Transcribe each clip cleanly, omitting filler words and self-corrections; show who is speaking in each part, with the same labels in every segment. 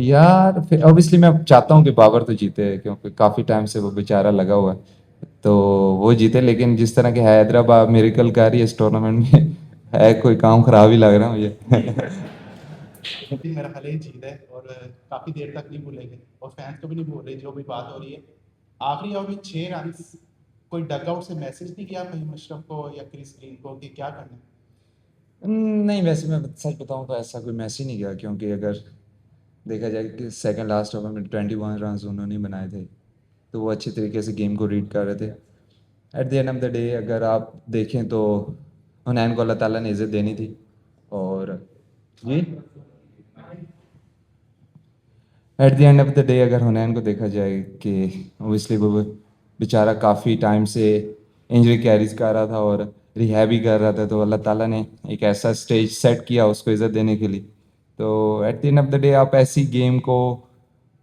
Speaker 1: यार फिर ऑब्वियसली मैं चाहता हूँ कि बाबर तो जीते क्योंकि काफ़ी टाइम से वो बेचारा लगा हुआ है। तो वो जीते, लेकिन जिस तरह के हैदराबाद मेरिकल कर रही है इस टूर्नामेंट में है कोई काम खराब ही लग रहा है मुझे।
Speaker 2: दिन मेरा ख्याल है जीत है और काफी देर तक नहीं भूलेंगे और फैंस को भी नहीं भूल रहे जो भी बात हो रही है। आखिरी ओवर में 6 रन, कोई डगआउट से मैसेज नहीं किया भाई मशरफ को या क्रिस ग्रीन को कि क्या करना है?
Speaker 1: नहीं, वैसे मैं सच बताऊँ तो ऐसा कोई मैच ही नहीं गया, क्योंकि अगर देखा जाए कि सेकंड लास्ट ओवर में 21 रन उन्होंने बनाए थे, तो वो अच्छे तरीके से गेम को रीड कर रहे थे। Eight the end of the day अगर आप देखें तो हुनैन को अल्लाह ताला ने इज़्ज़त देनी थी। और जी, at the end of the day अगर हुनैन को देखा जाए कि ओबियसली वो बेचारा काफ़ी टाइम से इंजरी कैरीज कर रहा था और रिहैब ही कर रहा था, तो अल्लाह ताला ने एक ऐसा स्टेज सेट किया उसको इज़्ज़त देने के लिए। तो eight the end of the day आप ऐसी गेम को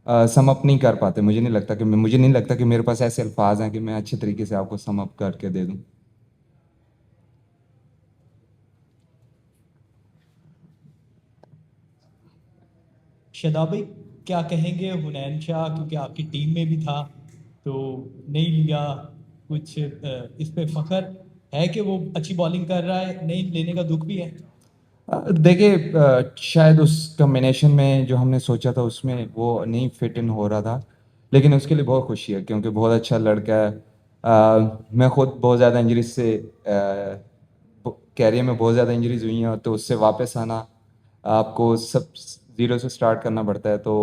Speaker 1: सम अप नहीं कर पाते। मुझे नहीं लगता कि मेरे पास ऐसे अल्फाज हैं कि मैं अच्छे तरीके से आपको सम अप करके दे दूं।
Speaker 3: शादाब भाई, क्या कहेंगे हुनैन शाह, क्योंकि आपकी टीम में भी था तो नहीं लिया। कुछ इस पे फख्र है कि वो अच्छी बॉलिंग कर रहा है, नहीं लेने का दुख भी है।
Speaker 1: देखिए, शायद उस कॉम्बिनेशन में जो हमने सोचा था उसमें वो नहीं फिट इन हो रहा था, लेकिन उसके लिए बहुत खुशी है क्योंकि बहुत अच्छा लड़का है। मैं खुद बहुत ज़्यादा इंजरीज से कैरियर में बहुत ज़्यादा इंजरीज हुई हैं, तो उससे वापस आना आपको सब ज़ीरो से स्टार्ट करना पड़ता है। तो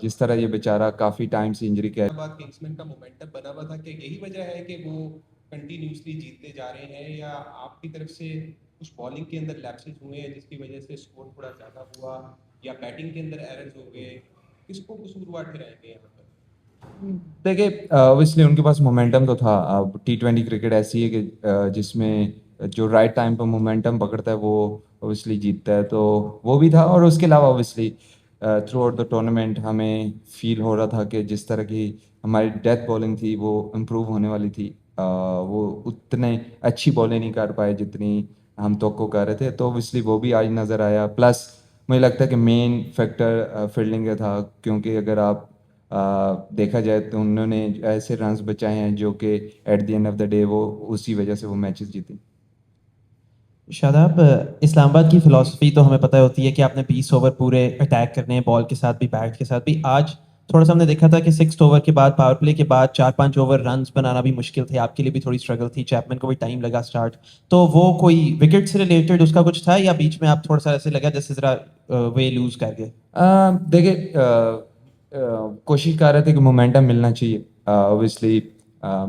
Speaker 1: जिस तरह ये बेचारा काफ़ी टाइम से इंजरी कैर
Speaker 4: बाद किंग्समैन का मोमेंटम बना हुआ था कि यही वजह है कि वो कंटिन्यूसली जीतते जा रहे हैं, या आपकी तरफ से कुछ बॉलिंग के अंदर लैप्सेस हुए हैं जिसकी वजह से स्कोर थोड़ा ज़्यादा हुआ, या बैटिंग के अंदर एरर्स हो गए? किसको कसूरवार ठहराएंगे यहाँ पर?
Speaker 1: देखिए, ऑब्वियसली उनके पास मोमेंटम तो था। अब टी20 क्रिकेट ऐसी है कि जिसमें जो राइट टाइम पर मोमेंटम पकड़ता है वो ऑब्वियसली जीतता है। तो वो भी था, और उसके अलावा obviously through out the tournament हमें फील हो रहा था कि जिस तरह की हमारी डेथ बॉलिंग थी वो इम्प्रूव होने वाली थी। वो उतने अच्छी बॉलिंग नहीं कर पाए जितनी हम तो कर रहे थे, तो ऑब्वियसली वो भी आज नज़र आया। प्लस मुझे लगता है कि मेन फैक्टर फील्डिंग का था, क्योंकि अगर आप देखा जाए तो उन्होंने ऐसे रन्स बचाए हैं जो कि eight the end of the day वो उसी वजह से वो मैचेस जीते।
Speaker 5: शादाब, इस्लामाबाद की फ़िलॉसफ़ी तो हमें पता होती है कि आपने 20 ओवर पूरे अटैक करने हैं, बॉल के साथ भी बैट के साथ भी। आज थोड़ा सा हमने देखा था कि 6 ओवर के बाद, पावर प्ले के बाद 4-5 ओवर रन्स बनाना भी मुश्किल थे, आपके लिए भी थोड़ी स्ट्रगल थी, चैपमैन को भी टाइम लगा स्टार्ट। तो वो कोई विकेट से रिलेटेड उसका कुछ था, या बीच में आप थोड़ा सा ऐसे लगा जैसे ज़रा वे लूज़ कर गए?
Speaker 1: देखिए, कोशिश कर रहे थे कि मोमेंटम मिलना चाहिए। ऑब्वियसली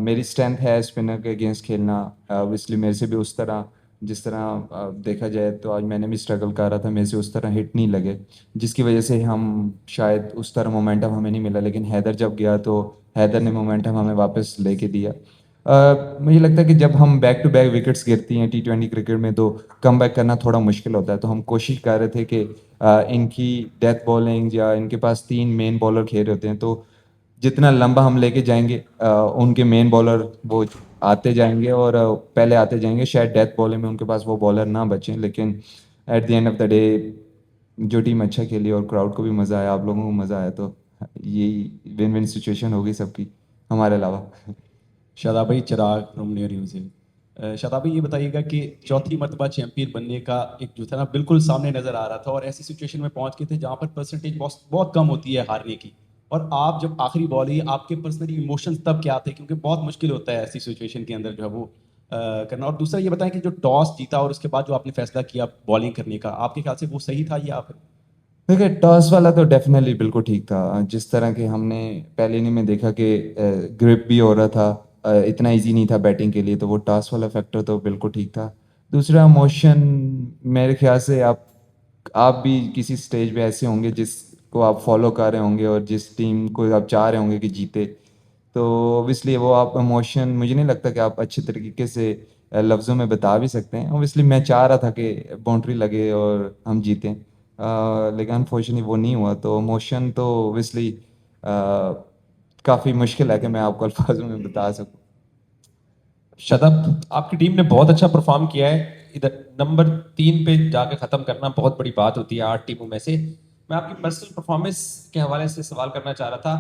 Speaker 1: मेरी स्ट्रेंथ है स्पिनर के अगेंस्ट खेलना। ऑब्वियसली मेरे से भी उस तरह, जिस तरह देखा जाए तो आज मैंने भी स्ट्रगल कर रहा था, मेरे से उस तरह हिट नहीं लगे, जिसकी वजह से हम शायद उस तरह मोमेंटम हमें नहीं मिला। लेकिन हैदर जब गया तो हैदर ने मोमेंटम हमें वापस लेके दिया। मुझे लगता है कि जब हम बैक टू बैक विकेट्स गिरती हैं टी20 क्रिकेट में तो कम बैक करना थोड़ा मुश्किल होता है। तो हम कोशिश कर रहे थे कि इनकी डेथ बॉलिंग, या इनके पास 3 मेन बॉलर खेल रहे होते हैं, तो जितना लंबा हम लेके जाएंगे उनके मेन बॉलर वो आते जाएंगे और पहले आते जाएंगे। शायद डेथ बॉलिंग में उनके पास वो बॉलर ना बचें, लेकिन eight the end of the day जो टीम अच्छा खेली और क्राउड को भी मज़ा आया, आप लोगों को मज़ा आया, तो यही विन विन सिचुएशन होगी सबकी, हमारे अलावा।
Speaker 6: शादाब भाई, चिराग फ्रॉम न्यू न्यूज़ है। शादाब भाई, ये बताइएगा कि चौथी मरतबा चैंपियन बनने का एक जो था ना बिल्कुल सामने नज़र आ रहा था, और ऐसी सिचुएशन में पहुंच गए थे जहां पर परसेंटेज बहुत बहुत कम होती है हारने की। और आप जब आखिरी बॉल ही, आपके पर्सनली इमोशंस तब क्या थे? क्योंकि बहुत मुश्किल होता है ऐसी सिचुएशन के अंदर जो है वो करना। और दूसरा ये बताएं कि जो टॉस जीता और उसके बाद जो आपने फैसला किया बॉलिंग करने का, आपके ख्याल से वो सही था या फिर?
Speaker 1: देखिए, टॉस वाला तो डेफिनेटली बिल्कुल ठीक था। जिस तरह के हमने पहले इनिंग में देखा कि ग्रिप भी हो रहा था, इतना इजी नहीं था बैटिंग के लिए, तो वो टॉस वाला फैक्टर तो बिल्कुल ठीक था। दूसरा मोशन, मेरे ख्याल से आप भी किसी स्टेज पे ऐसे होंगे जिसको आप फॉलो कर रहे होंगे और जिस टीम को आप चाह रहे होंगे कि जीते, तो ऑब्वियसली वो आप इमोशन मुझे नहीं लगता कि आप अच्छे तरीके से लफ्ज़ों में बता भी सकते हैं। ऑब्वियसली मैं चाह रहा था कि बाउंड्री लगे और हम जीतें, लेकिन अनफॉर्चुनेटली वो नहीं हुआ। तो इमोशन तो ऑब्वियसली काफ़ी मुश्किल है कि मैं आपको अल्फाजों में बता सकूं।
Speaker 7: शतब, आपकी टीम ने बहुत अच्छा परफॉर्म किया है। इधर नंबर 3 पे जाके खत्म करना बहुत बड़ी बात होती है 8 टीमों में से। मैं आपकी पर्सनल परफॉर्मेंस के हवाले से सवाल करना चाह रहा था।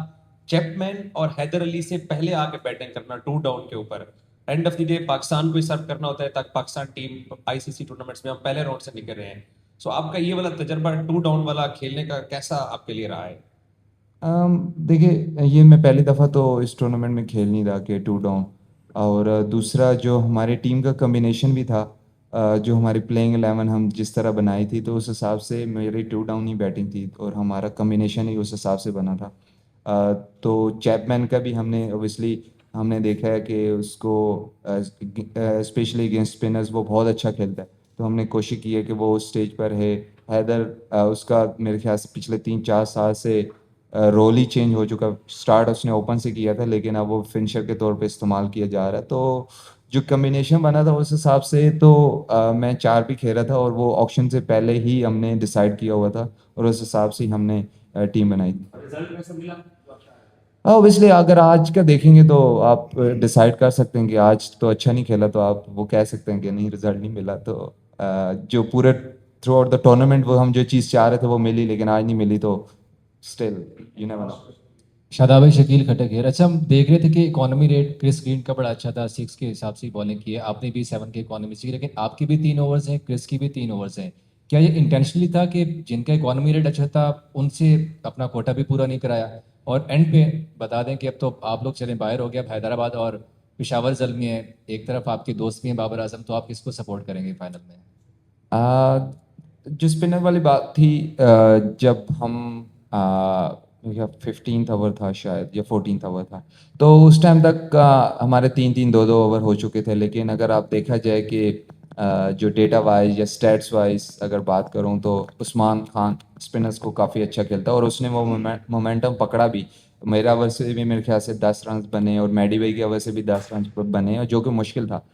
Speaker 7: चैपमैन और हैदर अली से पहले आके बैटिंग करना 2 डाउन के ऊपर, and of the day Pakistan को ही सर्व करना होता है ताकि पाकिस्तान टीम आईसीसी टूर्नामेंट्स में हम पहले राउंड से निकल रहे हैं। सो आपका ये वाला तजर्बा 2 डाउन वाला खेलने का कैसा आपके लिए रहा है?
Speaker 1: देखिए ये मैं पहली दफ़ा तो इस टूर्नामेंट में खेल नहीं रहा कि 2 डाउन, और दूसरा जो हमारी टीम का कॉम्बिनेशन भी था, जो हमारी प्लेइंग 11 हम जिस तरह बनाई थी तो उस हिसाब से मेरी 2 डाउन ही बैटिंग थी और हमारा कॉम्बिनेशन ही उस हिसाब से बना था। तो चैपमैन का भी हमने ऑब्वियसली हमने देखा है कि उसको स्पेशली अगेंस्ट स्पिनर्स वो बहुत अच्छा खेलता है, तो हमने कोशिश की है कि वो उस स्टेज पर है। हैदर उसका मेरे ख्याल से पिछले 3-4 साल से रोल ही चेंज हो चुका। स्टार्ट उसने ओपन से किया था लेकिन अब वो फिनिशर के तौर पे इस्तेमाल किया जा रहा है। तो जो कॉम्बिनेशन बना था उस हिसाब से तो मैं 4 भी खेल रहा था और वो ऑक्शन से पहले ही हमने डिसाइड किया हुआ था और उस हिसाब से ही हमने टीम बनाई थी। ऑब्वियसली अगर आज का देखेंगे तो आप डिसाइड कर सकते हैं कि आज तो अच्छा नहीं खेला, तो आप वो कह सकते हैं कि नहीं रिजल्ट नहीं मिला। तो जो पूरे थ्रू आउट द टूर्नामेंट वो हम जो चीज़ चाह रहे थे वो मिली, लेकिन आज नहीं मिली, तो still you never know.
Speaker 8: Shadab भाई, शकील खटक है। अच्छा, हम देख रहे थे कि इकोनॉमी रेट क्रिस ग्रीन का बड़ा अच्छा था, 6 के हिसाब से बॉलिंग की है, आपने भी 7 के इकोनॉमी से की, लेकिन आपकी भी 3 ओवर्स हैं, क्रिस की भी 3 ओवर्स हैं। क्या ये इंटेंशनली था कि जिनका इकोनॉमी रेट अच्छा था उनसे अपना कोटा भी पूरा नहीं कराया? और एंड पे बता दें कि अब तो आप लोग चलें बाहर हो गया, अब हैदराबाद और पेशावर जल्मी है, एक तरफ आपके दोस्त भी हैं बाबर आजम, तो आप किसको सपोर्ट करेंगे फाइनल में?
Speaker 1: जो स्पिनर वाली बात थी, जब हम या 15th ओवर था शायद या 14th ओवर था, तो उस टाइम तक हमारे 3-3 2-2 ओवर हो चुके थे। लेकिन अगर आप देखा जाए कि जो डेटा वाइज या स्टैट्स वाइज अगर बात करूं तो उस्मान खान स्पिनर्स को काफ़ी अच्छा खेलता है और उसने वो मोमेंटम पकड़ा भी। मेरा ओवर से भी मेरे ख्याल से 10 रन बने और मैडी भाई के ओवर से भी 10 रन बने, और जो कि मुश्किल था।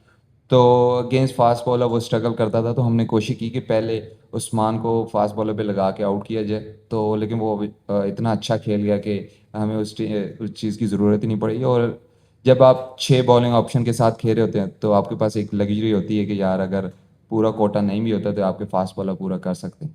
Speaker 1: तो अगेंस्ट फास्ट बॉलर वो स्ट्रगल करता था, तो हमने कोशिश की कि पहले उस्मान को फास्ट बॉलर पे लगा के आउट किया जाए। तो लेकिन वो इतना अच्छा खेल गया कि हमें उस चीज़ की ज़रूरत ही नहीं पड़ी। और जब आप 6 बॉलिंग ऑप्शन के साथ खेल रहे होते हैं तो आपके पास एक लग्जरी होती है कि यार अगर पूरा कोटा नहीं भी होता तो आपके फास्ट बॉलर पूरा कर सकते हैं।